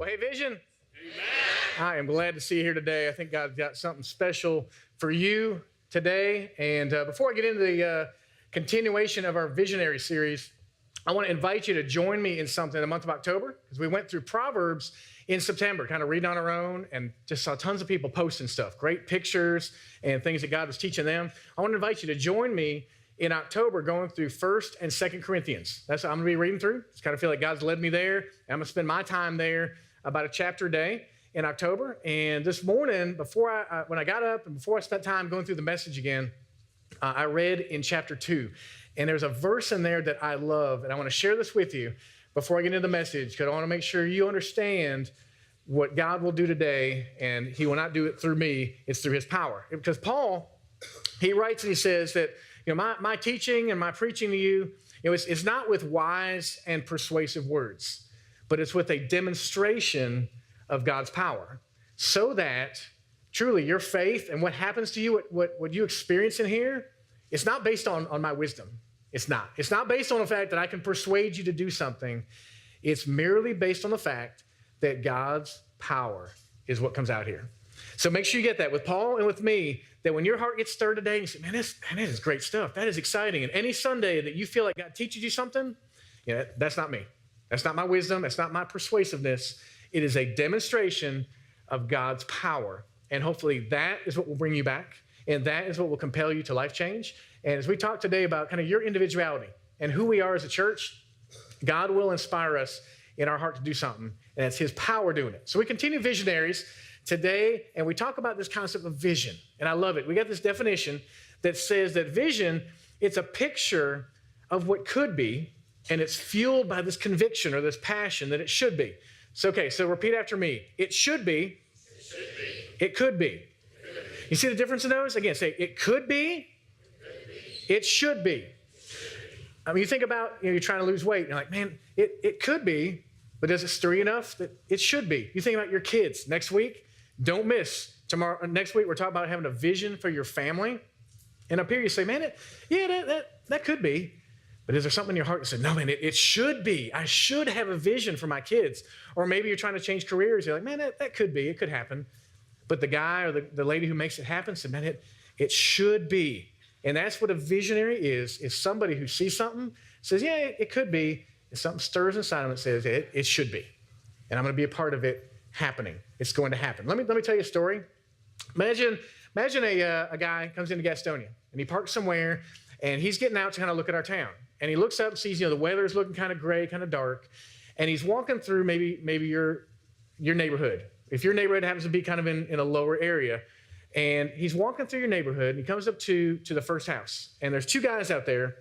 Well, hey, Vision. Amen. I am glad to see you here today. I think God's got something special for you today. And before I get into the continuation of our Visionary series, I want to invite you to join me in something in the month of October, because we went through Proverbs in September, kind of reading on our own, and just saw tons of people posting stuff, great pictures and things that God was teaching them. I want to invite you to join me in October going through 1st and 2nd Corinthians. That's what I'm going to be reading through. Just kind of feel like God's led me there. And I'm going to spend my time there about a chapter a day in October. And this morning, when I got up and before I spent time going through the message again, I read in chapter 2. And there's a verse in there that I love, and I want to share this with you before I get into the message, because I want to make sure you understand what God will do today, and he will not do it through me. It's through his power. Because Paul, he writes and he says that, my teaching and my preaching to you, it's not with wise and persuasive words, but it's with a demonstration of God's power, so that truly your faith and what happens to you, what you experience in here, it's not based on my wisdom. It's not. It's not based on the fact that I can persuade you to do something. It's merely based on the fact that God's power is what comes out here. So make sure you get that with Paul and with me, that when your heart gets stirred today, and you say, man, that is great stuff. That is exciting. And any Sunday that you feel like God teaches you something, that's not me. That's not my wisdom. That's not my persuasiveness. It is a demonstration of God's power. And hopefully that is what will bring you back. And that is what will compel you to life change. And as we talk today about kind of your individuality and who we are as a church, God will inspire us in our heart to do something. And it's his power doing it. So we continue Visionaries today, and we talk about this concept of vision. And I love it. We got this definition that says that vision, it's a picture of what could be, and it's fueled by this conviction or this passion that it should be. So repeat after me. It should be. It should be. It could be. You see the difference in those? Again, say, it could be. It should be. I mean, you think about, you're trying to lose weight, and you're like, man, it could be, but does it stir you enough that it should be? You think about your kids. Next week, don't miss. Next week, we're talking about having a vision for your family. And up here, you say, man, that could be. But is there something in your heart that says, no, man, it should be. I should have a vision for my kids. Or maybe you're trying to change careers. You're like, man, that could be. It could happen. But the guy or the lady who makes it happen said, man, it should be. And that's what a visionary is somebody who sees something, says, yeah, it could be, and something stirs inside them and says, it should be. And I'm going to be a part of it happening. It's going to happen. Let me tell you a story. Imagine a guy comes into Gastonia, and he parks somewhere, and he's getting out to kind of look at our town. And he looks up and sees, the weather's looking kind of gray, kind of dark, and he's walking through maybe your neighborhood. If your neighborhood happens to be kind of in a lower area, and he's walking through your neighborhood, and he comes up to the first house. And there's two guys out there,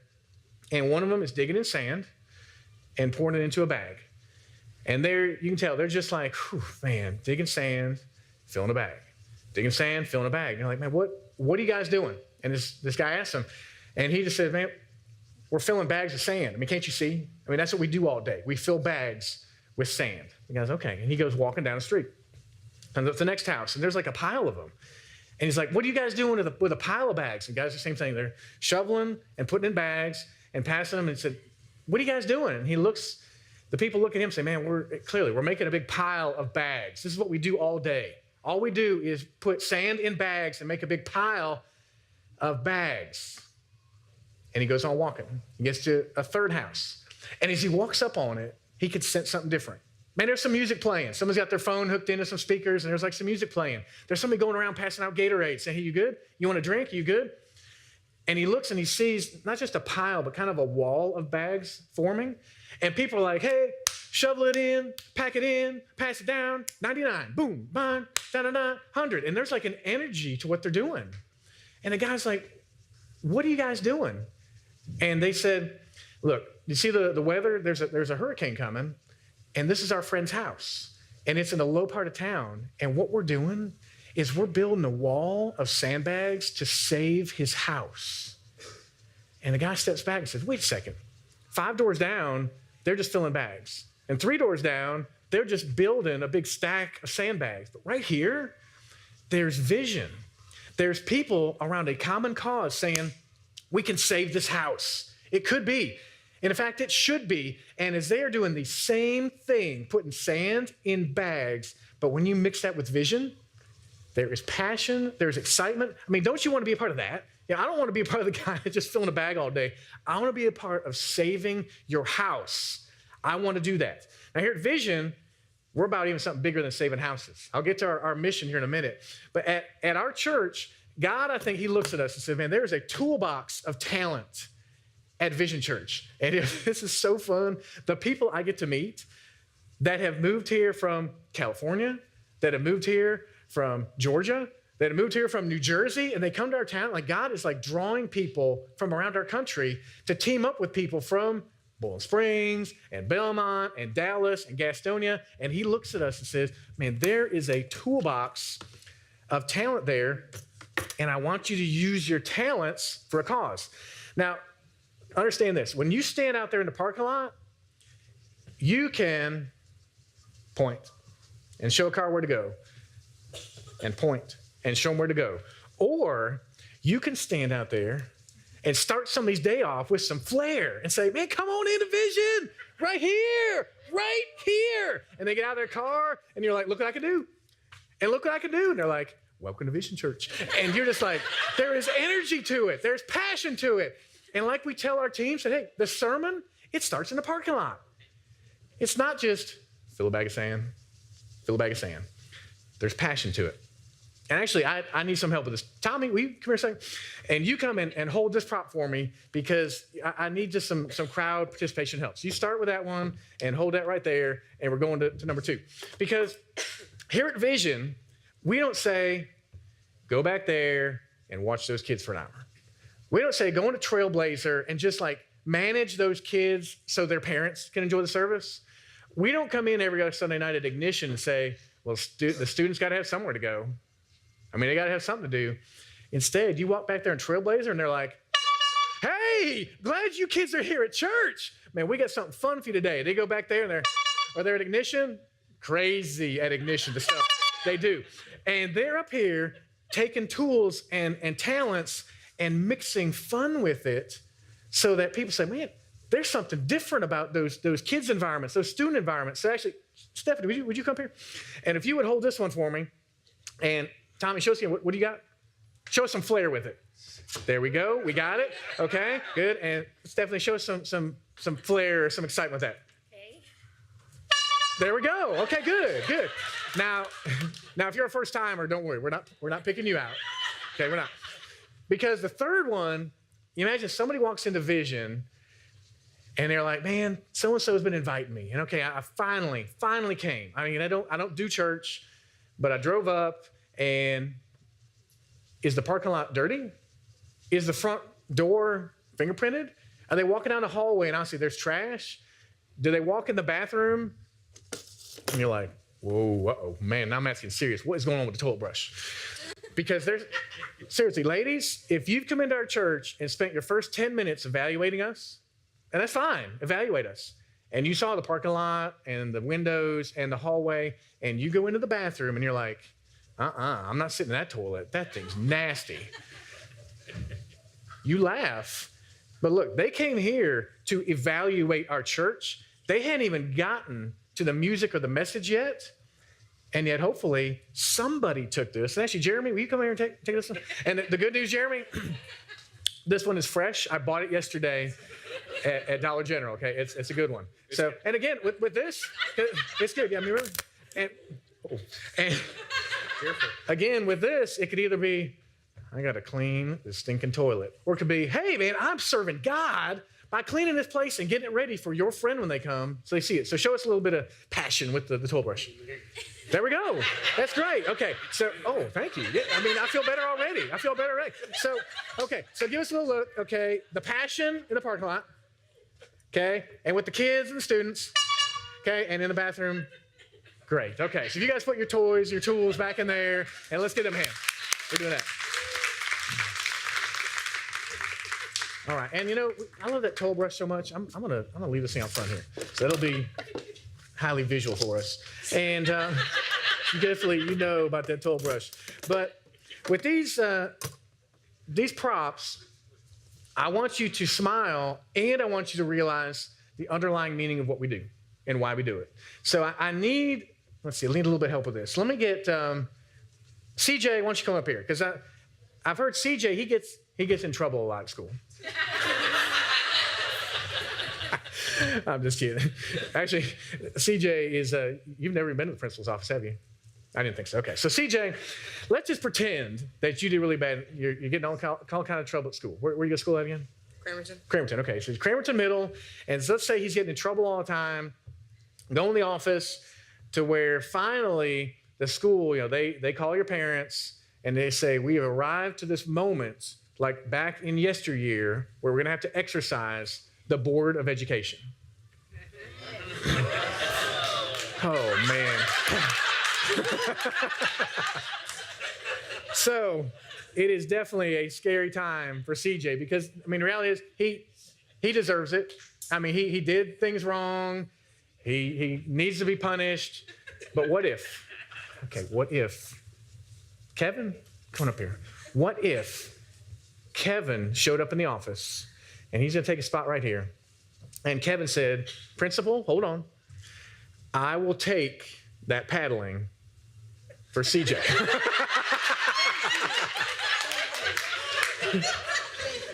and one of them is digging in sand and pouring it into a bag. And you can tell, they're just like, man, digging sand, filling a bag. Digging sand, filling a bag. And you're like, man, what are you guys doing? And this guy asks him, and he just says, man, we're filling bags of sand. I mean, can't you see? I mean, that's what we do all day. We fill bags with sand. The guy's, okay. And he goes walking down the street. Comes up to the next house, and there's like a pile of them. And he's like, what are you guys doing with a pile of bags? And guys, the same thing. They're shoveling and putting in bags and passing them. And he said, what are you guys doing? And the people look at him and say, man, we're making a big pile of bags. This is what we do all day. All we do is put sand in bags and make a big pile of bags. And he goes on walking. He gets to a third house. And as he walks up on it, he could sense something different. Man, there's some music playing. Someone's got their phone hooked into some speakers, and there's like some music playing. There's somebody going around passing out Gatorade, saying, hey, you good? You want a drink? You good? And he looks and he sees not just a pile, but kind of a wall of bags forming. And people are like, hey, shovel it in, pack it in, pass it down, 99, boom, bun, da-da-da, 100. And there's like an energy to what they're doing. And the guy's like, what are you guys doing? And they said, look, you see the weather? There's a hurricane coming. And this is our friend's house, and it's in a low part of town. And what we're doing is we're building a wall of sandbags to save his house. And the guy steps back and says, wait a second. 5 doors down, they're just filling bags. And 3 doors down, they're just building a big stack of sandbags. But right here, there's vision. There's people around a common cause saying, we can save this house. It could be. And in fact, it should be. And as they are doing the same thing, putting sand in bags, but when you mix that with vision, there is passion, there's excitement. I mean, don't you want to be a part of that? Yeah, I don't want to be a part of the guy that's just filling a bag all day. I want to be a part of saving your house. I want to do that. Now here at Vision, we're about even something bigger than saving houses. I'll get to our mission here in a minute. But at our church, God, I think he looks at us and says, man, there's a toolbox of talent at Vision Church. And this is so fun. The people I get to meet that have moved here from California, that have moved here from Georgia, that have moved here from New Jersey, and they come to our town. Like God is like drawing people from around our country to team up with people from Bowling Springs and Belmont and Dallas and Gastonia. And he looks at us and says, man, there is a toolbox of talent there, and I want you to use your talents for a cause. Now, understand this. When you stand out there in the parking lot, you can point and show a car where to go, and point and show them where to go. Or you can stand out there and start somebody's day off with some flair and say, man, come on into Vision, right here, right here. And they get out of their car, and you're like, look what I can do. And look what I can do. And they're like, welcome to Vision Church. And you're just like, there is energy to it. There's passion to it. And like we tell our team, say, hey, the sermon, it starts in the parking lot. It's not just fill a bag of sand, fill a bag of sand. There's passion to it. And actually, I need some help with this. Tommy, will you come here a second? And you come in and hold this prop for me, because I need just some crowd participation help. So you start with that one and hold that right there, and we're going to number 2. Because here at Vision, we don't say, go back there and watch those kids for an hour. We don't say, go into Trailblazer and just like manage those kids so their parents can enjoy the service. We don't come in every other Sunday night at Ignition and say, well, the students got to have somewhere to go. I mean, they got to have something to do. Instead, you walk back there in Trailblazer, and they're like, hey, glad you kids are here at church. Man, we got something fun for you today. They go back there, and they're at Ignition. Crazy at Ignition, the stuff they do. And they're up here taking tools and talents and mixing fun with it, so that people say, man, there's something different about those kids' environments, those student environments. So actually, Stephanie, would you come here? And if you would hold this one for me, and Tommy, show us again. What do you got? Show us some flair with it. There we go. We got it. Okay, good. And Stephanie, show us some flair or some excitement with that. Okay. There we go. Okay, good. Now, if you're a first timer, don't worry. We're not picking you out. Okay, we're not. Because the third one, you imagine somebody walks into Vision, and they're like, man, so-and-so has been inviting me. And okay, I finally came. I mean, I don't do church, but I drove up. And is the parking lot dirty? Is the front door fingerprinted? Are they walking down the hallway and honestly there's trash? Do they walk in the bathroom? And you're like, whoa, uh-oh, man, now I'm asking serious. What is going on with the toilet brush? Because seriously, ladies, if you've come into our church and spent your first 10 minutes evaluating us, and that's fine, evaluate us. And you saw the parking lot and the windows and the hallway, and you go into the bathroom and you're like, I'm not sitting in that toilet. That thing's nasty. You laugh. But look, they came here to evaluate our church. They hadn't even gotten to the music or the message yet. And yet, hopefully, somebody took this. And actually, Jeremy, will you come here and take this one? And the good news, Jeremy, this one is fresh. I bought it yesterday at Dollar General, okay? It's a good one. So, and again, with this, it's good. Yeah, I mean, really. And again, with this, it could either be, I got to clean the stinking toilet. Or it could be, hey, man, I'm serving God by cleaning this place and getting it ready for your friend when they come so they see it. So show us a little bit of passion with the toilet brush. There we go. That's great. Okay. So, thank you. Yeah, I mean, I feel better already. So, okay. So give us a little look. Okay. The passion in the parking lot. Okay. And with the kids and the students. Okay. And in the bathroom. Great. Okay. So if you guys put your toys, your tools back in there, and let's get them a hand. We're doing that. All right. And I love that toilet brush so much. I'm gonna leave this thing out front here. So it'll be highly visual for us. And you definitely know about that toilet brush. But with these props, I want you to smile, and I want you to realize the underlying meaning of what we do and why we do it. So I need, let's see, I need a little bit of help with this. Let me get CJ, why don't you come up here? Because I've heard CJ, he gets in trouble a lot at school. I'm just kidding. Actually, CJ is, you've never been to the principal's office, have you? I didn't think so. Okay, so CJ, let's just pretend that you did really bad. You're getting all kind of trouble at school. Where you go to school at again? Cramerton, okay. So Cramerton Middle, and so let's say he's getting in trouble all the time, going to the office to where finally the school, they call your parents and they say, we have arrived to this moment, like back in yesteryear, where we're going to have to exercise the Board of Education. Oh, man. So it is definitely a scary time for CJ because, the reality is he deserves it. He did things wrong. He needs to be punished. But what if? Okay, what if? Kevin, come on up here. What if Kevin showed up in the office, and he's going to take a spot right here, and Kevin said, Principal, hold on. I will take that paddling for CJ.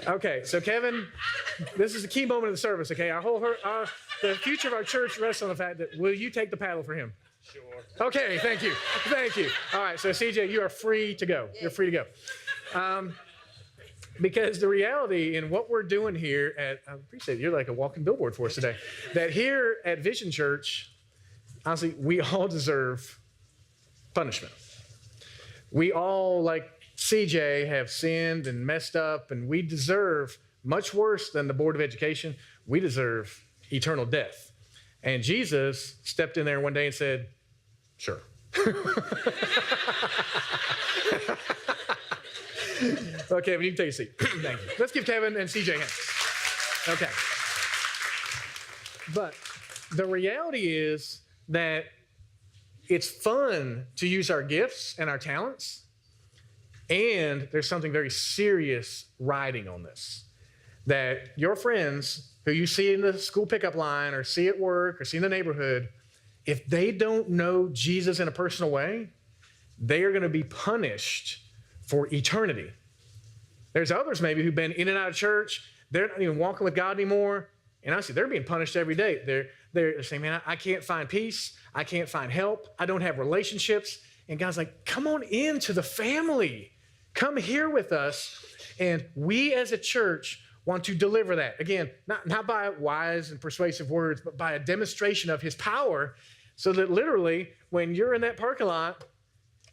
Okay, so Kevin, this is the key moment of the service, okay? The future of our church rests on the fact that, will you take the paddle for him? Sure. Okay, thank you. Thank you. All right, so CJ, you are free to go. You're free to go. Because the reality in what we're doing here I appreciate it. You're like a walking billboard for us today, that here at Vision Church, honestly, we all deserve punishment. We all, like CJ, have sinned and messed up, and we deserve much worse than the Board of Education. We deserve eternal death. And Jesus stepped in there one day and said, sure. Okay, Kevin, you can take a seat. Thank you. Let's give Kevin and CJ hands. Okay. But the reality is that it's fun to use our gifts and our talents, and there's something very serious riding on this. That your friends who you see in the school pickup line or see at work or see in the neighborhood, if they don't know Jesus in a personal way, they are going to be punished for eternity. There's others maybe who've been in and out of church. They're not even walking with God anymore. And honestly, they're being punished every day. They're saying, man, I can't find peace. I can't find help. I don't have relationships. And God's like, come on into the family. Come here with us. And we as a church want to deliver that. Again, not by wise and persuasive words, but by a demonstration of his power, so that literally when you're in that parking lot,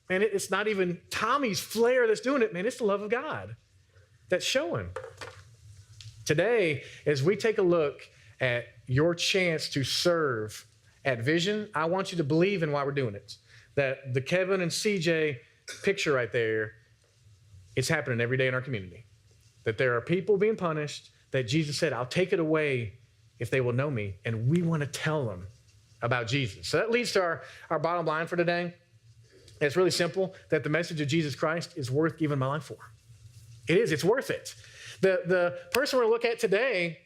man, it's not even Tommy's flair that's doing it, man, it's the love of God that's showing. Today, as we take a look at your chance to serve at Vision, I want you to believe in why we're doing it. That the Kevin and CJ picture right there, it's happening every day in our community. That there are people being punished, that Jesus said, I'll take it away if they will know me. And we want to tell them about Jesus. So that leads to our bottom line for today. It's really simple, that the message of Jesus Christ is worth giving my life for. It is, it's worth it. The person we're going to look at today,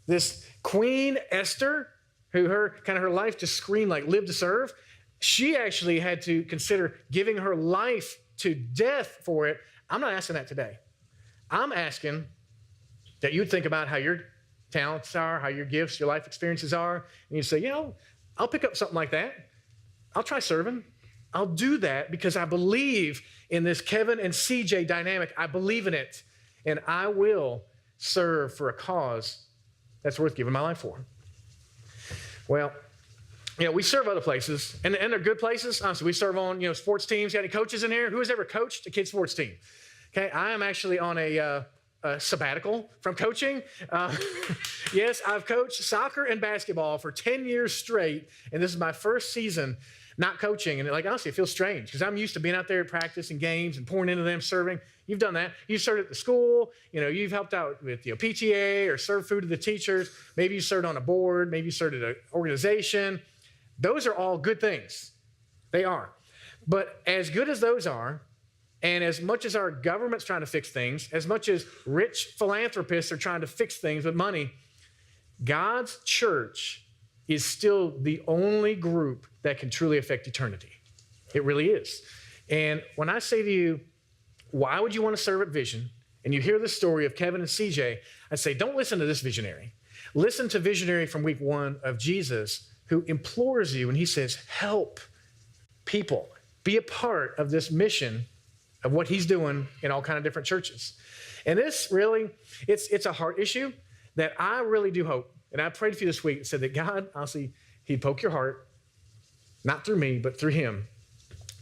this Queen Esther, who her life just screamed like live to serve, she actually had to consider giving her life to death for it. I'm not asking that today. I'm asking that you would think about how your talents are, how your gifts, your life experiences are, and you say, I'll pick up something like that. I'll try serving. I'll do that because I believe in this Kevin and CJ dynamic. I believe in it, and I will serve for a cause that's worth giving my life for. Well, we serve other places, and they're good places. Honestly, we serve on, sports teams. Got any coaches in here? Who has ever coached a kid's sports team? Okay, I am actually on a sabbatical from coaching. Yes, I've coached soccer and basketball for 10 years straight, and this is my first season not coaching. And honestly, it feels strange because I'm used to being out there at practice and games and pouring into them, serving. You've done that. You've served at the school. You've helped out with PTA or served food to the teachers. Maybe you served on a board. Maybe you served at an organization. Those are all good things. They are. But as good as those are, And as much as our government's trying to fix things, as much as rich philanthropists are trying to fix things with money, God's church is still the only group that can truly affect eternity. It really is. And when I say to you, why would you want to serve at Vision? And you hear the story of Kevin and CJ, I say, don't listen to this visionary. Listen to visionary from week 1 of Jesus, who implores you, and he says, help people. Be a part of this mission of what he's doing in all kind of different churches. And this really, it's a heart issue that I really do hope. And I prayed for you this week and said that God, honestly, he'd poke your heart, not through me, but through him,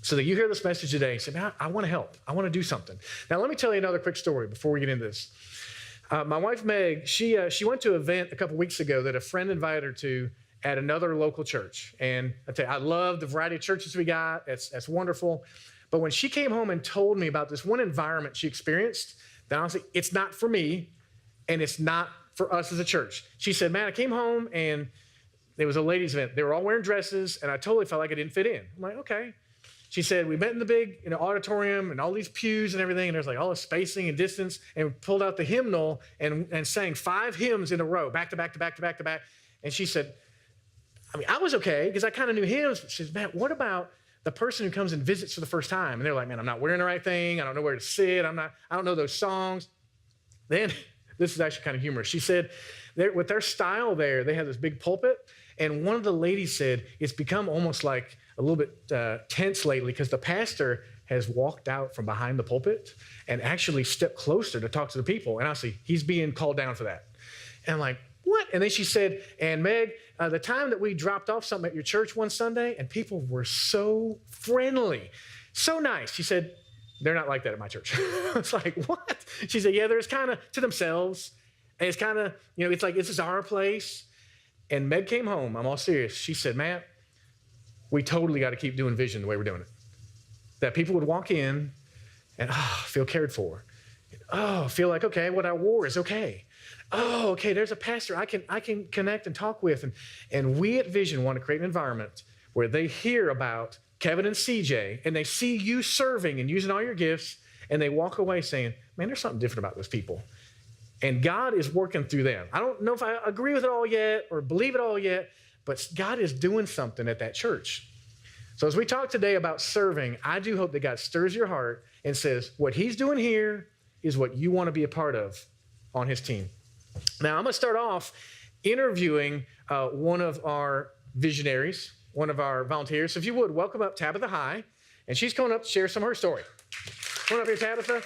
so that you hear this message today and say, man, I want to help. I want to do something. Now, let me tell you another quick story before we get into this. My wife, Meg, she went to an event a couple weeks ago that a friend invited her to at another local church. And I tell you, I love the variety of churches we got. That's wonderful. But when she came home and told me about this one environment she experienced, that honestly, it's not for me and it's not for us as a church. She said, man, I came home and there was a ladies' event. They were all wearing dresses and I totally felt like I didn't fit in. I'm like, okay. She said, we met in the big auditorium and all these pews and everything, and there's like all the spacing and distance, and we pulled out the hymnal and sang 5 hymns in a row, back to back to back to back to back. And she said, I mean, I was okay because I kind of knew hymns. But she said, man, what about the person who comes and visits for the first time? And they're like, man, I'm not wearing the right thing. I don't know where to sit. I don't know those songs. Then, this is actually kind of humorous. She said, with their style there, they have this big pulpit. And one of the ladies said, it's become almost like a little bit tense lately because the pastor has walked out from behind the pulpit and actually stepped closer to talk to the people. And honestly, he's being called down for that. And I'm like, what? And then she said, and Meg, the time that we dropped off something at your church one Sunday, and people were so friendly, so nice. She said, they're not like that at my church. It's like, what? She said, yeah, there's kind of to themselves. And it's kind of, it's like, this is our place. And Meg came home, I'm all serious. She said, Matt, we totally got to keep doing Vision the way we're doing it. That people would walk in and feel cared for. Feel like, okay, what I wore is okay. Okay, there's a pastor I can connect and talk with. And we at Vision want to create an environment where they hear about Kevin and CJ and they see you serving and using all your gifts and they walk away saying, man, there's something different about those people. And God is working through them. I don't know if I agree with it all yet or believe it all yet, but God is doing something at that church. So as we talk today about serving, I do hope that God stirs your heart and says, what he's doing here is what you want to be a part of on his team. Now, I'm going to start off interviewing one of our visionaries, one of our volunteers. So if you would, welcome up Tabitha High. And she's coming up to share some of her story. Come on up here, Tabitha.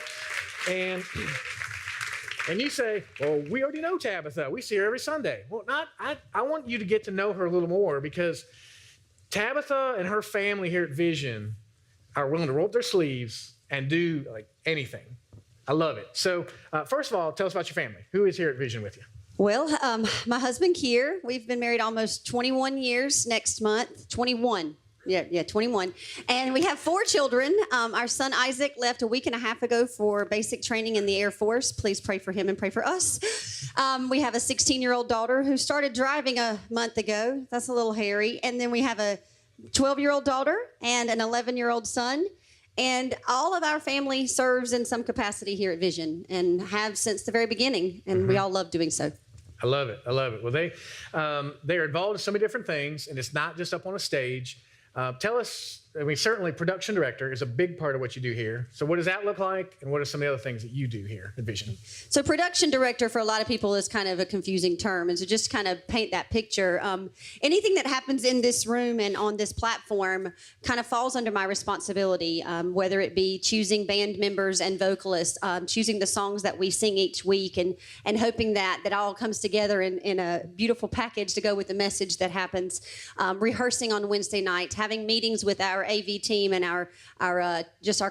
And you say, well, we already know Tabitha. We see her every Sunday. Well, I want you to get to know her a little more because Tabitha and her family here at Vision are willing to roll up their sleeves and do like anything. I love it. So first of all, tell us about your family. Who is here at Vision with you? Well, my husband, Kier, we've been married almost 21 years next month. 21. Yeah, 21. And we have 4 children. Our son Isaac left a week and a half ago for basic training in the Air Force. Please pray for him and pray for us. We have a 16-year-old daughter who started driving a month ago. That's a little hairy. And then we have a 12-year-old daughter and an 11-year-old son. And all of our family serves in some capacity here at Vision and have since the very beginning. And we all love doing so. I love it. I love it. Well, they're involved in so many different things, and it's not just up on a stage. Tell us, certainly production director is a big part of what you do here. So what does that look like? And what are some of the other things that you do here at Vision? So production director for a lot of people is kind of a confusing term. And so just kind of paint that picture. Anything that happens in this room and on this platform kind of falls under my responsibility, whether it be choosing band members and vocalists, choosing the songs that we sing each week and hoping that all comes together in a beautiful package to go with the message that happens, rehearsing on Wednesday night, having meetings with our AV team and our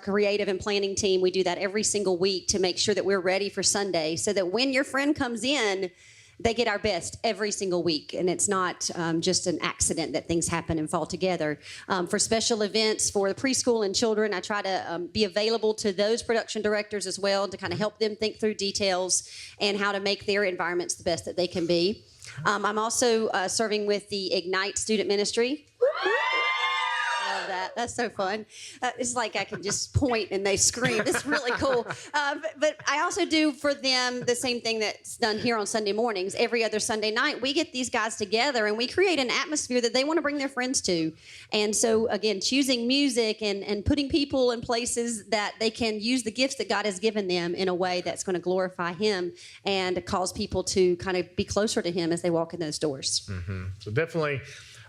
creative and planning team. We do that every single week to make sure that we're ready for Sunday so that when your friend comes in, they get our best every single week. And it's not just an accident that things happen and fall together. For special events for the preschool and children, I try to be available to those production directors as well to kind of help them think through details and how to make their environments the best that they can be. I'm also serving with the Ignite Student Ministry. Love that. that. That's so fun. It's like I can just point and they scream. It's really cool. But I also do for them the same thing that's done here on Sunday mornings. Every other Sunday night, we get these guys together and we create an atmosphere that they want to bring their friends to. And so, again, choosing music and putting people in places that they can use the gifts that God has given them in a way that's going to glorify Him and cause people to kind of be closer to Him as they walk in those doors. Mm-hmm. So definitely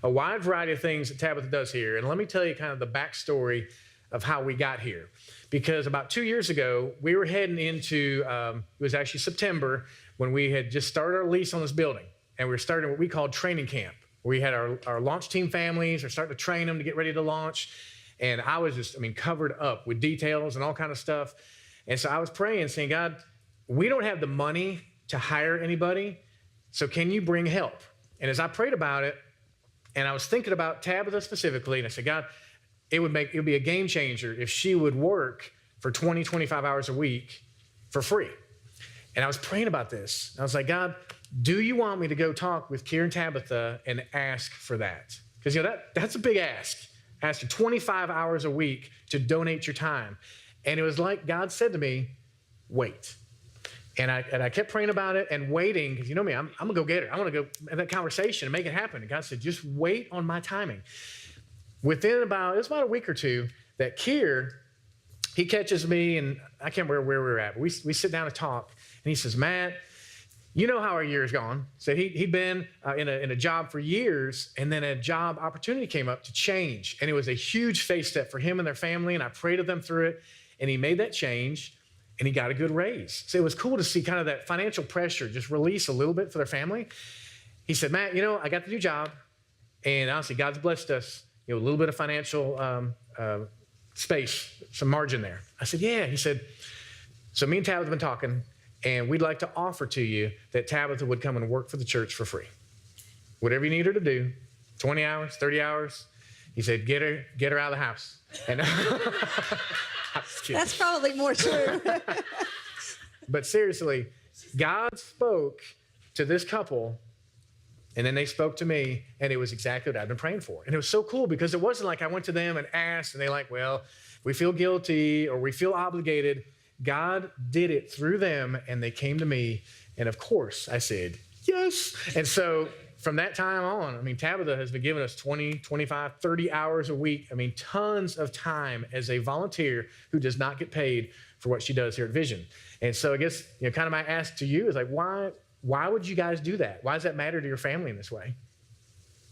a wide variety of things that Tabitha does here. And let me tell you kind of the backstory of how we got here. Because about 2 years ago, we were heading into, it was actually September, when we had just started our lease on this building. And we were starting what we called training camp. We had our launch team families, are starting to train them to get ready to launch. And I was just, covered up with details and all kind of stuff. And so I was praying, saying, God, we don't have the money to hire anybody, so can you bring help? And as I prayed about it, and I was thinking about Tabitha specifically, and I said, God, it would be a game changer if she would work for 20, 25 hours a week for free. And I was praying about this. I was like, God, do you want me to go talk with Kira and Tabitha and ask for that? Because that's a big ask. Ask you 25 hours a week to donate your time. And it was like God said to me, wait. And I kept praying about it and waiting, because you know me, I'm going to go get it. I want to go have that conversation and make it happen. And God said, just wait on my timing. Within about a week or two, that Kier, he catches me, and I can't remember where we were at, but we sit down and talk. And he says, Matt, you know how our year's gone. So he'd been in a job for years, and then a job opportunity came up to change. And it was a huge faith step for him and their family, and I prayed with them through it. And he made that change, and he got a good raise. So it was cool to see kind of that financial pressure just release a little bit for their family. He said, Matt, I got the new job, and honestly, God's blessed us, a little bit of financial space, some margin there. I said, yeah. He said, so me and Tabitha have been talking, and we'd like to offer to you that Tabitha would come and work for the church for free. Whatever you need her to do, 20 hours, 30 hours. He said, get her out of the house. And that's probably more true. But seriously, God spoke to this couple, and then they spoke to me, and it was exactly what I'd been praying for. And it was so cool because it wasn't like I went to them and asked, and they like, well, we feel guilty or we feel obligated. God did it through them, and they came to me, and of course I said, yes. And so from that time on, Tabitha has been giving us 20, 25, 30 hours a week. Tons of time as a volunteer who does not get paid for what she does here at Vision. And so I guess, kind of my ask to you is like, why would you guys do that? Why does that matter to your family in this way?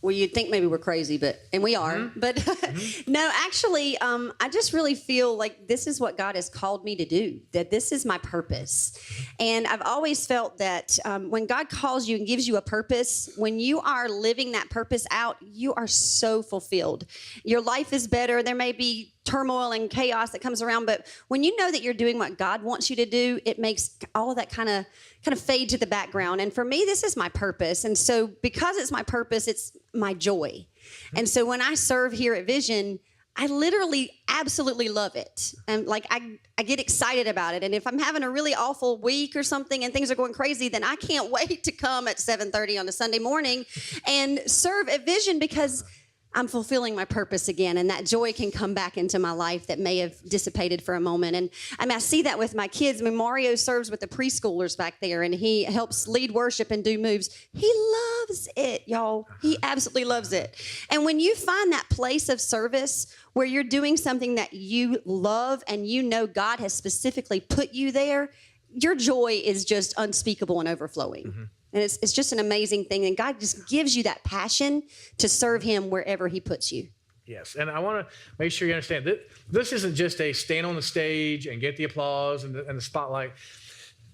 Well, you'd think maybe we're crazy, and we are. Mm-hmm. But no, actually, I just really feel like this is what God has called me to do, that this is my purpose. And I've always felt that when God calls you and gives you a purpose, when you are living that purpose out, you are so fulfilled. Your life is better. There may be turmoil and chaos that comes around, but when you know that you're doing what God wants you to do, it makes all of that kind of fade to the background. And for me, this is my purpose. And so because it's my purpose, it's my joy. And so when I serve here at Vision, I literally absolutely love it. And like I get excited about it. And if I'm having a really awful week or something and things are going crazy, then I can't wait to come at 7:30 on a Sunday morning and serve at Vision, because I'm fulfilling my purpose again, and that joy can come back into my life that may have dissipated for a moment. And I see that with my kids. Mario serves with the preschoolers back there, and he helps lead worship and do moves. He loves it, y'all. He absolutely loves it. And when you find that place of service where you're doing something that you love and you know God has specifically put you there, your joy is just unspeakable and overflowing. Mm-hmm. And it's just an amazing thing. And God just gives you that passion to serve Him wherever He puts you. Yes. And I want to make sure you understand that this isn't just a stand on the stage and get the applause and the spotlight.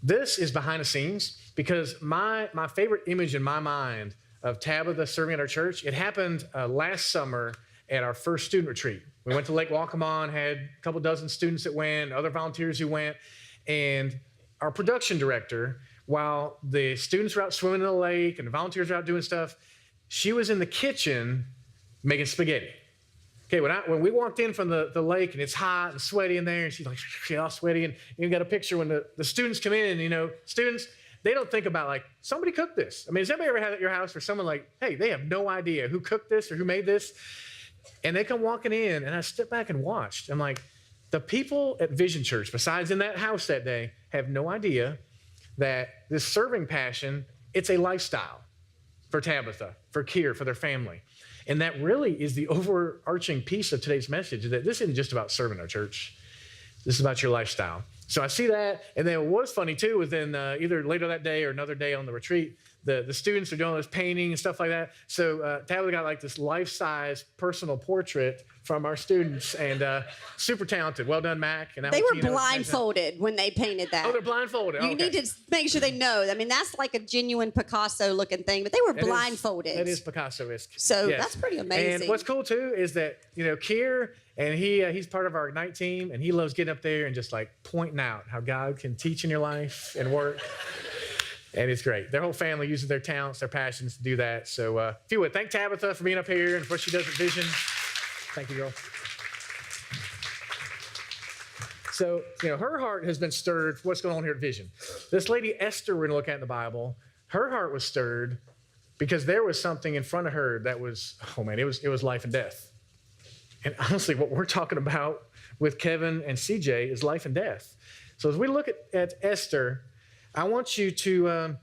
This is behind the scenes, because my favorite image in my mind of Tabitha serving at our church, it happened last summer at our first student retreat. We went to Lake Waccamaw, had a couple dozen students that went, other volunteers who went, and our production director, while the students were out swimming in the lake and the volunteers were out doing stuff, she was in the kitchen making spaghetti. Okay, when we walked in from the lake and it's hot and sweaty in there, and she's all sweaty, and you got a picture when the students come in, and students, they don't think about like, somebody cooked this. Has anybody ever had at your house where someone like, hey, they have no idea who cooked this or who made this? And they come walking in, and I stepped back and watched. I'm like, the people at Vision Church, besides in that house that day, have no idea that this serving passion, it's a lifestyle for Tabitha, for Kier, for their family. And that really is the overarching piece of today's message, that this isn't just about serving our church. This is about your lifestyle. So I see that. And then what was funny too was then either later that day or another day on the retreat, the students are doing this painting and stuff like that. So Tabitha got like this life-size personal portrait from our students, and super talented. Well done, Mac. And that They one, were Tina, blindfolded when they painted that. Oh, they're blindfolded. You Okay. need to make sure they know. I mean, that's like a genuine Picasso-looking thing, but they were blindfolded. That is Picasso-esque. So Yes. that's pretty amazing. And what's cool too is that, Kier, and he's part of our Ignite team, and he loves getting up there and just like pointing out how God can teach in your life and work. And it's great. Their whole family uses their talents, their passions to do that. So if you would, thank Tabitha for being up here and for what she does at Vision. Thank you, girl. So, her heart has been stirred for what's going on here at Vision. This lady Esther we're going to look at in the Bible, her heart was stirred because there was something in front of her that was, it was life and death. And honestly, what we're talking about with Kevin and CJ is life and death. So as we look at Esther, I want you to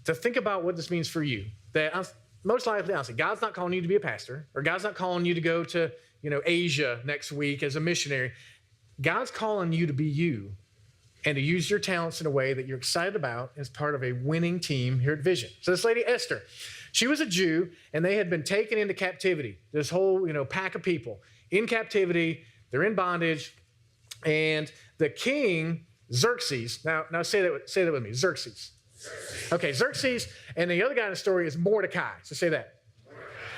think about what this means for you. That most likely, honestly, God's not calling you to be a pastor, or God's not calling you to go to, Asia next week as a missionary. God's calling you to be you and to use your talents in a way that you're excited about as part of a winning team here at Vision. So this lady, Esther, she was a Jew, and they had been taken into captivity. This whole, pack of people in captivity. They're in bondage. And the king, Xerxes, now say that with me, Xerxes. Okay, Xerxes, and the other guy in the story is Mordecai. So say that.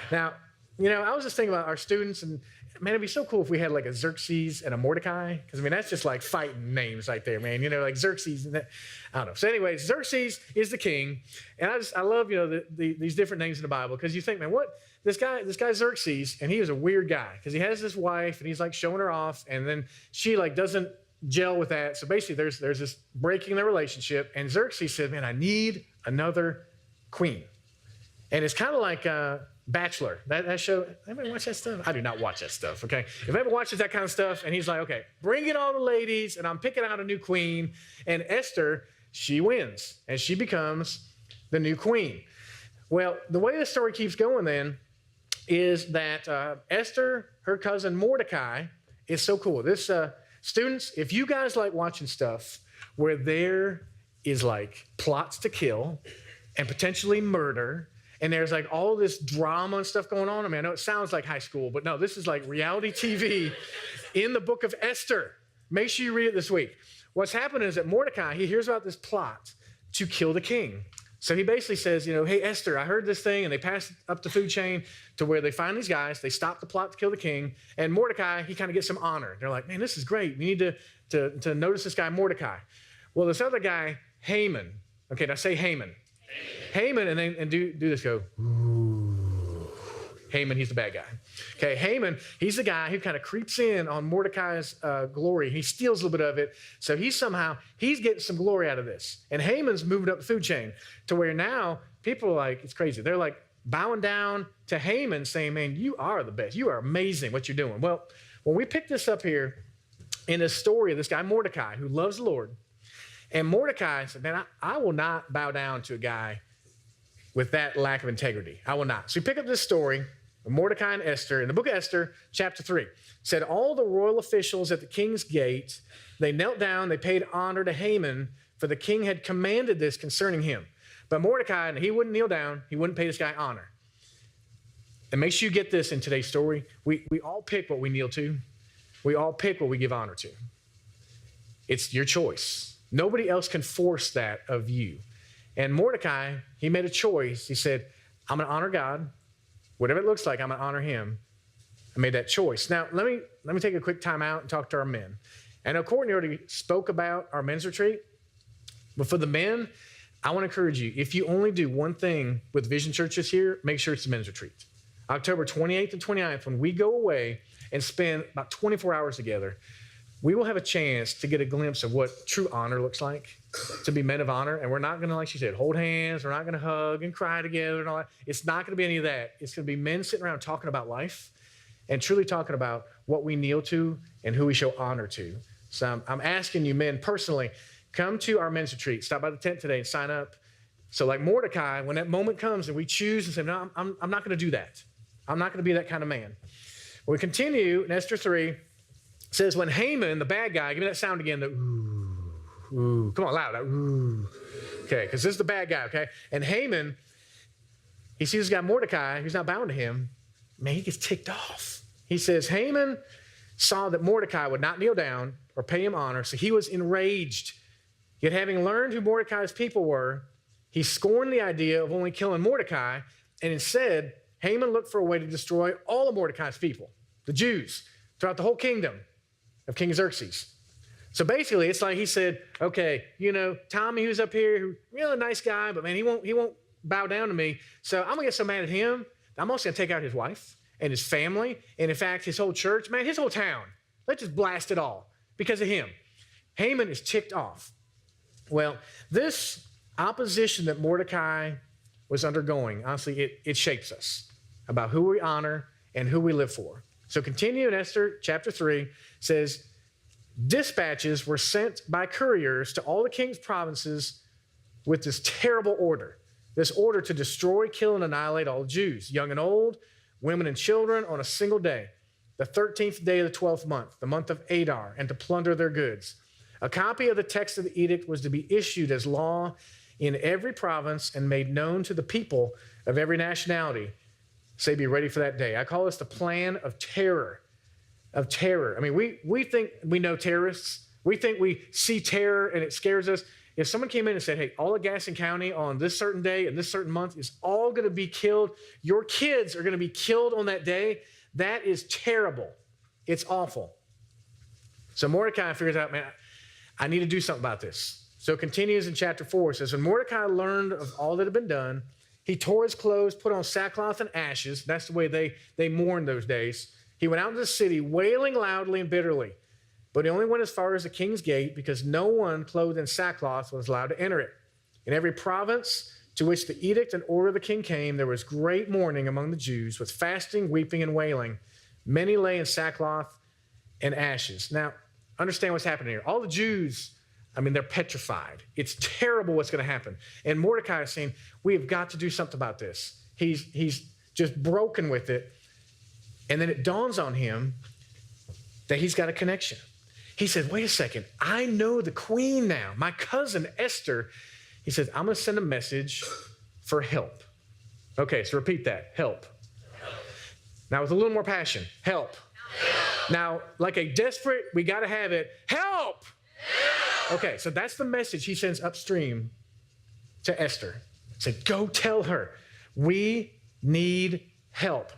Now, I was just thinking about our students, and man, it'd be so cool if we had like a Xerxes and a Mordecai, because that's just like fighting names right there, man. Like Xerxes and that. I don't know. So anyway, Xerxes is the king, and I love these different names in the Bible, because you think, man, what this guy Xerxes, and he is a weird guy because he has this wife and he's like showing her off, and then she like doesn't gel with that. So basically, there's this breaking in the relationship, and Xerxes said, man, I need another queen, and it's kind of like Bachelor, that show. Anybody watch that stuff? I do not watch that stuff, okay? If anybody watches that kind of stuff, and he's like, okay, bring in all the ladies, and I'm picking out a new queen. And Esther, she wins, and she becomes the new queen. Well, the way the story keeps going then is that Esther, her cousin Mordecai, is so cool. This students, if you guys like watching stuff where there is like plots to kill and potentially murder, and there's like all this drama and stuff going on. I know it sounds like high school, but no, this is like reality TV in the book of Esther. Make sure you read it this week. What's happened is that Mordecai, he hears about this plot to kill the king. So he basically says, hey, Esther, I heard this thing, and they pass up the food chain to where they find these guys. They stop the plot to kill the king. And Mordecai, he kind of gets some honor. They're like, man, this is great. We need to notice this guy, Mordecai. Well, this other guy, Haman. Okay, now say Haman. Haman, and do this, go, ooh. Haman, he's the bad guy. Okay, Haman, he's the guy who kind of creeps in on Mordecai's glory. He steals a little bit of it. So he's getting some glory out of this. And Haman's moving up the food chain to where now people are like, it's crazy. They're like bowing down to Haman saying, man, you are the best. You are amazing what you're doing. Well, when we pick this up here in this story of this guy, Mordecai, who loves the Lord, and Mordecai said, man, I will not bow down to a guy with that lack of integrity. I will not. So we pick up this story of Mordecai and Esther. In the book of Esther, chapter 3, said all the royal officials at the king's gate, they knelt down, they paid honor to Haman, for the king had commanded this concerning him. But Mordecai, he wouldn't kneel down. He wouldn't pay this guy honor. And make sure you get this in today's story. We all pick what we kneel to. We all pick what we give honor to. It's your choice. Nobody else can force that of you. And Mordecai, he made a choice. He said, I'm going to honor God. Whatever it looks like, I'm going to honor him. I made that choice. Now, let me take a quick time out and talk to our men. I know Courtney already spoke about our men's retreat. But for the men, I want to encourage you, if you only do one thing with Vision Church this year, make sure it's the men's retreat. October 28th and 29th, when we go away and spend about 24 hours together, we will have a chance to get a glimpse of what true honor looks like, to be men of honor. And we're not going to, like she said, hold hands. We're not going to hug and cry together and all that. It's not going to be any of that. It's going to be men sitting around talking about life and truly talking about what we kneel to and who we show honor to. So I'm asking you men personally, come to our men's retreat. Stop by the tent today and sign up. So like Mordecai, when that moment comes and we choose and say, no, I'm not going to do that. I'm not going to be that kind of man. We continue in Esther 3. It says, when Haman, the bad guy, give me that sound again, the ooh, ooh. Come on, loud. Ooh. Okay, because this is the bad guy, okay? And Haman, he sees this guy Mordecai, who's not bound to him. Man, he gets ticked off. He says, Haman saw that Mordecai would not kneel down or pay him honor, so he was enraged. Yet having learned who Mordecai's people were, he scorned the idea of only killing Mordecai, and instead, Haman looked for a way to destroy all of Mordecai's people, the Jews, throughout the whole kingdom of King Xerxes. So basically, it's like he said, okay, Tommy, who's up here, really nice guy, but man, he won't bow down to me. So I'm gonna get so mad at him, I'm also gonna take out his wife and his family, and in fact, his whole church, man, his whole town. Let's just blast it all because of him. Haman is ticked off. Well, this opposition that Mordecai was undergoing, honestly, it shapes us about who we honor and who we live for. So continue in Esther chapter 3, says, dispatches were sent by couriers to all the king's provinces with this terrible order. This order to destroy, kill, and annihilate all Jews, young and old, women and children, on a single day, the 13th day of the 12th month, the month of Adar, and to plunder their goods. A copy of the text of the edict was to be issued as law in every province and made known to the people of every nationality. Say, be ready for that day. I call this the plan of terror. Of terror. I mean, we think we know terrorists. We think we see terror and it scares us. If someone came in and said, hey, all of Gaston County on this certain day and this certain month is all going to be killed, your kids are going to be killed on that day, that is terrible. It's awful. So Mordecai figures out, man, I need to do something about this. So it continues in chapter 4. It says, when Mordecai learned of all that had been done, he tore his clothes, put on sackcloth and ashes. That's the way they mourned those days. He went out into the city, wailing loudly and bitterly. But he only went as far as the king's gate because no one clothed in sackcloth was allowed to enter it. In every province to which the edict and order of the king came, there was great mourning among the Jews with fasting, weeping, and wailing. Many lay in sackcloth and ashes. Now, understand what's happening here. All the Jews, they're petrified. It's terrible what's going to happen. And Mordecai is saying, we have got to do something about this. He's just broken with it. And then it dawns on him that he's got a connection. He said, wait a second, I know the queen now, my cousin Esther. He says, I'm going to send a message for help. Okay, so repeat that, help. Now with a little more passion, help. Now, like a desperate, we got to have it, help. Okay, so that's the message he sends upstream to Esther. He said, go tell her, we need help.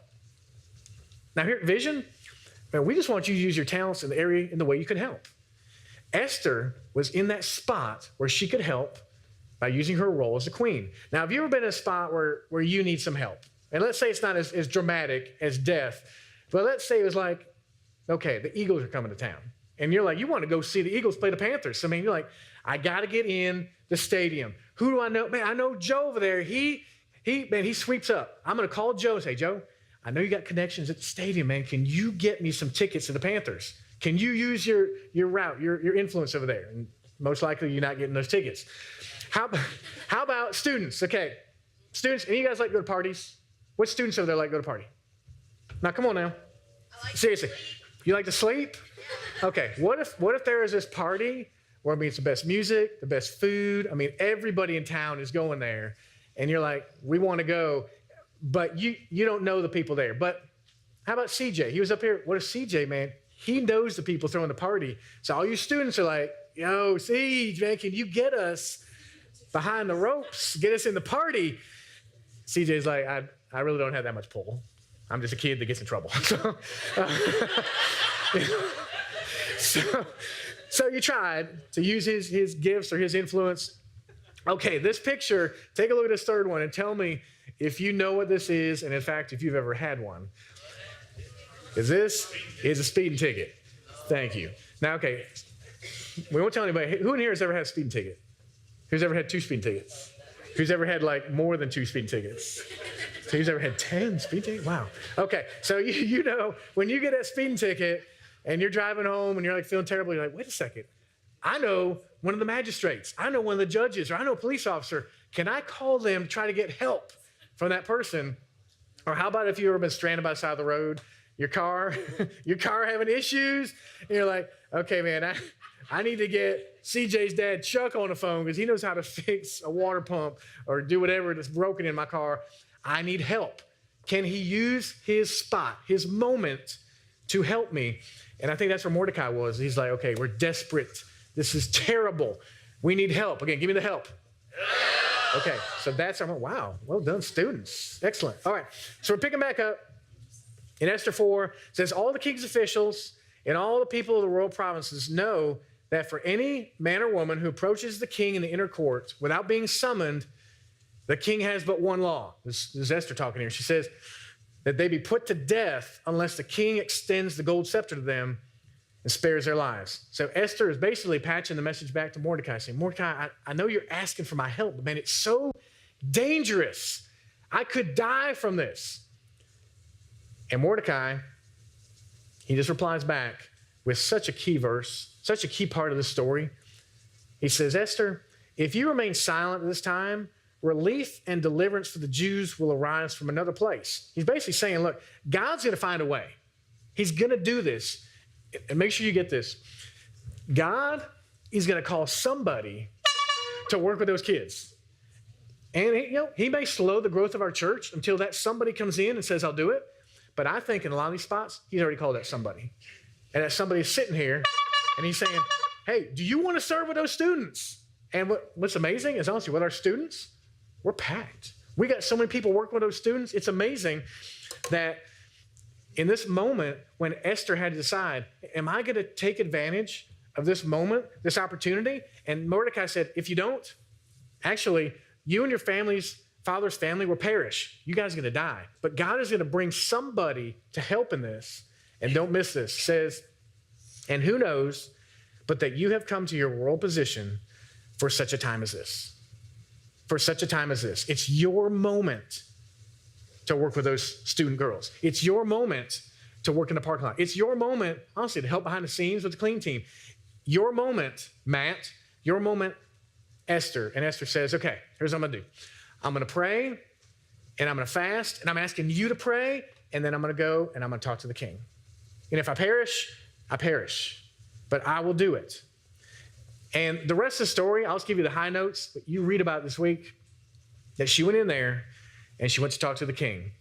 Now here at Vision, man, we just want you to use your talents in the area in the way you can help. Esther was in that spot where she could help by using her role as a queen. Now, have you ever been in a spot where you need some help? And let's say it's not as dramatic as death, but let's say it was like, okay, the Eagles are coming to town. And you're like, you want to go see the Eagles play the Panthers. I mean, you're like, I got to get in the stadium. Who do I know? Man, I know Joe over there. He sweeps up. I'm going to call Joe and say, Joe, I know you got connections at the stadium, man. Can you get me some tickets to the Panthers? Can you use your route, your influence over there? And most likely you're not getting those tickets. How about students? Okay, students, any of you guys like to go to parties? What students over there like to go to party? Now, come on now. Seriously, you like to sleep? Okay, what if there is this party where it's the best music, the best food? Everybody in town is going there. And you're like, we want to go. But you don't know the people there. But how about CJ? He was up here. What is CJ, man? He knows the people throwing the party. So all you students are like, yo, CJ, man, can you get us behind the ropes? Get us in the party. CJ's like, I really don't have that much pull. I'm just a kid that gets in trouble. So you tried to use his gifts or his influence. Okay, this picture, take a look at this third one and tell me if you know what this is, and in fact, if you've ever had one. This is a speeding ticket. Thank you. Now, okay, we won't tell anybody. Who in here has ever had a speeding ticket? Who's ever had 2 speeding tickets? Who's ever had more than 2 speeding tickets? So who's ever had 10 speeding tickets? Wow. Okay, so you know, when you get that speeding ticket and you're driving home and you're like feeling terrible, you're like, wait a second. I know one of the magistrates. I know one of the judges, or I know a police officer. Can I call them to try to get help from that person? Or how about if you've ever been stranded by the side of the road, your car having issues, and you're like, okay, man, I need to get CJ's dad, Chuck, on the phone because he knows how to fix a water pump or do whatever that's broken in my car. I need help. Can he use his spot, his moment to help me? And I think that's where Mordecai was. He's like, okay, we're desperate. This is terrible. We need help. Again, give me the help. Okay, so that's our, wow, well done, students. Excellent. All right, so we're picking back up. In Esther 4, it says, all the king's officials and all the people of the royal provinces know that for any man or woman who approaches the king in the inner court without being summoned, the king has but one law. This is Esther talking here. She says that they be put to death unless the king extends the gold scepter to them and spares their lives. So Esther is basically patching the message back to Mordecai, saying, Mordecai, I know you're asking for my help, but man, it's so dangerous. I could die from this. And Mordecai, he just replies back with such a key verse, such a key part of the story. He says, Esther, if you remain silent at this time, relief and deliverance for the Jews will arise from another place. He's basically saying, look, God's going to find a way. He's going to do this. And make sure you get this. God is going to call somebody to work with those kids. And he may slow the growth of our church until that somebody comes in and says, I'll do it. But I think in a lot of these spots, he's already called that somebody. And that somebody is sitting here, and he's saying, hey, do you want to serve with those students? And what's amazing is, honestly, with our students, we're packed. We got so many people working with those students. It's amazing that in this moment, when Esther had to decide, am I going to take advantage of this moment, this opportunity? And Mordecai said, if you don't, actually, you and your father's family will perish. You guys are going to die. But God is going to bring somebody to help in this. And don't miss this. It says, and who knows, but that you have come to your royal position for such a time as this. For such a time as this. It's your moment to work with those student girls. It's your moment to work in the parking lot. It's your moment, honestly, to help behind the scenes with the clean team. Your moment, Matt. Your moment, Esther. And Esther says, okay, here's what I'm going to do. I'm going to pray, and I'm going to fast, and I'm asking you to pray, and then I'm going to go, and I'm going to talk to the king. And if I perish, I perish. But I will do it. And the rest of the story, I'll just give you the high notes that you read about this week, that she went in there, and she went to talk to the king.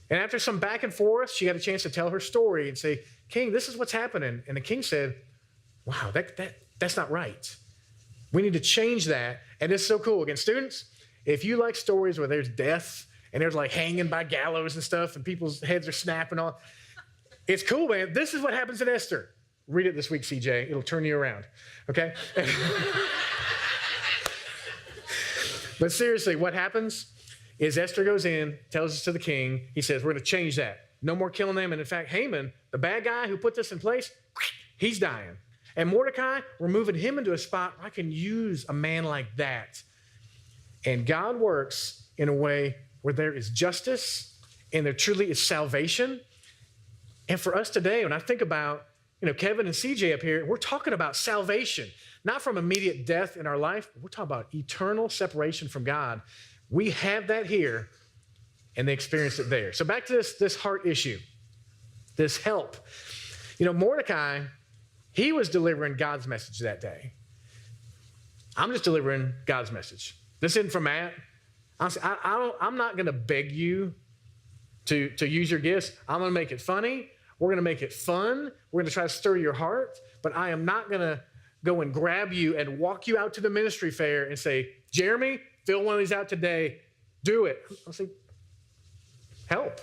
And after some back and forth, she got a chance to tell her story and say, King, this is what's happening. And the king said, wow, that's not right. We need to change that. And it's so cool. Again, students, if you like stories where there's death and there's like hanging by gallows and stuff and people's heads are snapping off, it's cool, man. This is what happens in Esther. Read it this week, CJ. It'll turn you around, okay? But seriously, what happens is Esther goes in, tells us to the king. He says, we're going to change that. No more killing them. And in fact, Haman, the bad guy who put this in place, he's dying. And Mordecai, we're moving him into a spot where I can use a man like that. And God works in a way where there is justice and there truly is salvation. And for us today, when I think about, Kevin and CJ up here, we're talking about salvation, not from immediate death in our life. We're talking about eternal separation from God. We have that here, and they experience it there. So back to this heart issue, this help. Mordecai, he was delivering God's message that day. I'm just delivering God's message. This isn't from Matt. I'm not going to beg you to use your gifts. I'm going to make it funny. We're going to make it fun. We're going to try to stir your heart. But I am not going to go and grab you and walk you out to the ministry fair and say, Jeremy, fill one of these out today. Do it. I'll say, help.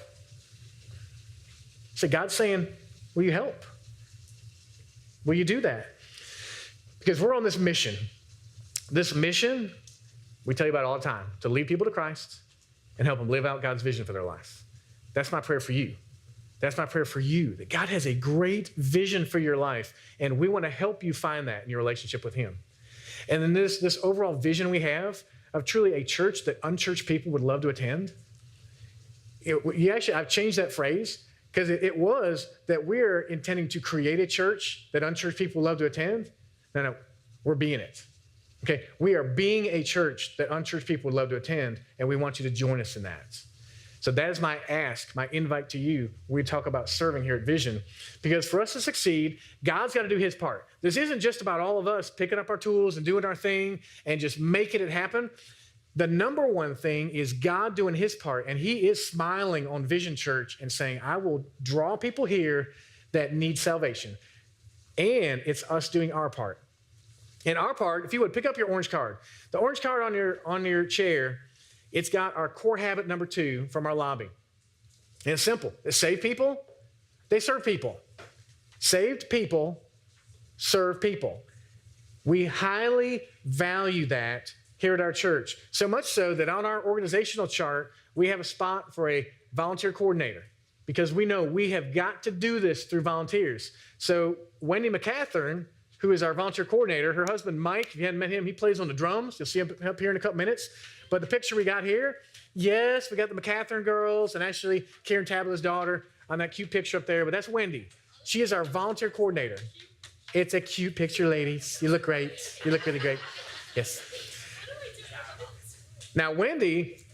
So God's saying, will you help? Will you do that? Because we're on this mission. This mission, we tell you about it all the time, to lead people to Christ and help them live out God's vision for their life. That's my prayer for you. That's my prayer for you, that God has a great vision for your life, and we want to help you find that in your relationship with him. And then this overall vision we have of truly a church that unchurched people would love to attend, I've changed that phrase because it was that we're intending to create a church that unchurched people love to attend. No, we're being it. Okay, we are being a church that unchurched people would love to attend, and we want you to join us in that. So that is my ask, my invite to you. We talk about serving here at Vision, because for us to succeed, God's got to do his part. This isn't just about all of us picking up our tools and doing our thing and just making it happen. The number one thing is God doing his part, and he is smiling on Vision Church and saying, I will draw people here that need salvation. And it's us doing our part. And our part, if you would pick up your orange card, the orange card on your chair, it's got our core habit number 2 from our lobby. And it's simple. It's save people, they serve people. Saved people serve people. We highly value that here at our church. So much so that on our organizational chart, we have a spot for a volunteer coordinator, because we know we have got to do this through volunteers. So Wendy McCathern, who is our volunteer coordinator, her husband Mike, if you hadn't met him, he plays on the drums. You'll see him up here in a couple minutes. But the picture we got here, yes, we got the McCathern girls and actually Karen Tabla's daughter on that cute picture up there, but that's Wendy. She is our volunteer coordinator. It's a cute picture, ladies. You look great. You look really great. Yes. Now, Wendy,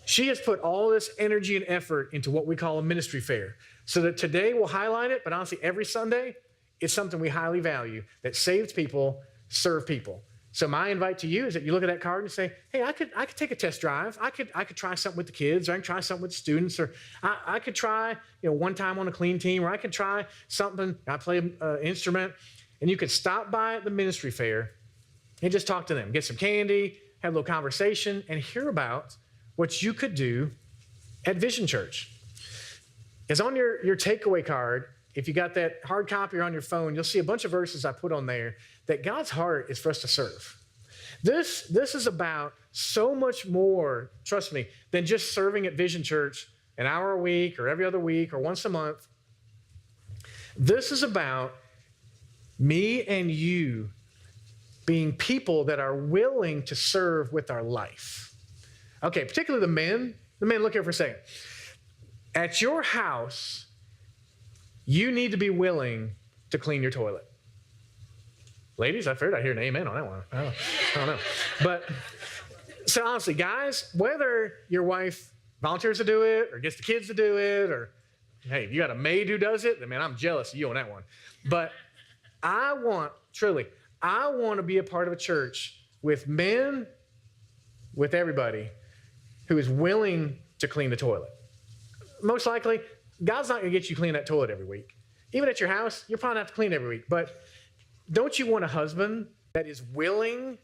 she has put all this energy and effort into what we call a ministry fair. So that today we'll highlight it, but honestly, every Sunday, it's something we highly value, that saved people serve people. So my invite to you is that you look at that card and say, hey, I could take a test drive. I could try something with the kids, or I can try something with the students, or I could try, one time on a clean team, or I could try something, I play an instrument, and you could stop by at the ministry fair and just talk to them, get some candy, have a little conversation, and hear about what you could do at Vision Church. It's on your takeaway card. If you got that hard copy or on your phone, you'll see a bunch of verses I put on there that God's heart is for us to serve. This is about so much more, trust me, than just serving at Vision Church an hour a week or every other week or once a month. This is about me and you being people that are willing to serve with our life. Okay, particularly the men. The men, look here for a second. At your house, you need to be willing to clean your toilet. Ladies, I figured I'd hear an amen on that one. I don't know. But, so honestly, guys, whether your wife volunteers to do it or gets the kids to do it, or, hey, if you got a maid who does it, then man, I'm jealous of you on that one. But I want to be a part of a church with men, with everybody, who is willing to clean the toilet. Most likely, God's not going to get you clean that toilet every week. Even at your house, you'll probably have to clean every week. But don't you want a husband that is willing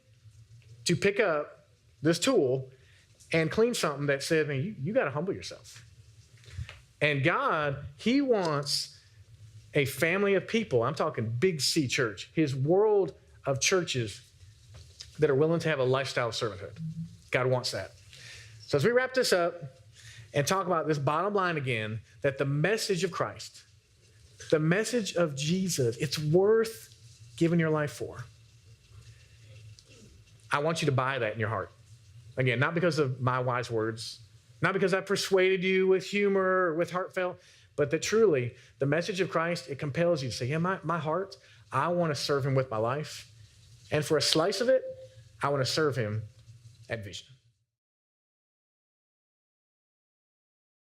to pick up this tool and clean something that says, man, you got to humble yourself. And God, he wants a family of people. I'm talking Big C Church, his world of churches that are willing to have a lifestyle of servanthood. God wants that. So as we wrap this up and talk about this bottom line again, that the message of Christ, the message of Jesus, it's worth giving your life for. I want you to buy that in your heart. Again, not because of my wise words, not because I persuaded you with humor or with heartfelt, but that truly the message of Christ, it compels you to say, yeah, my heart, I want to serve him with my life. And for a slice of it, I want to serve him at Vision.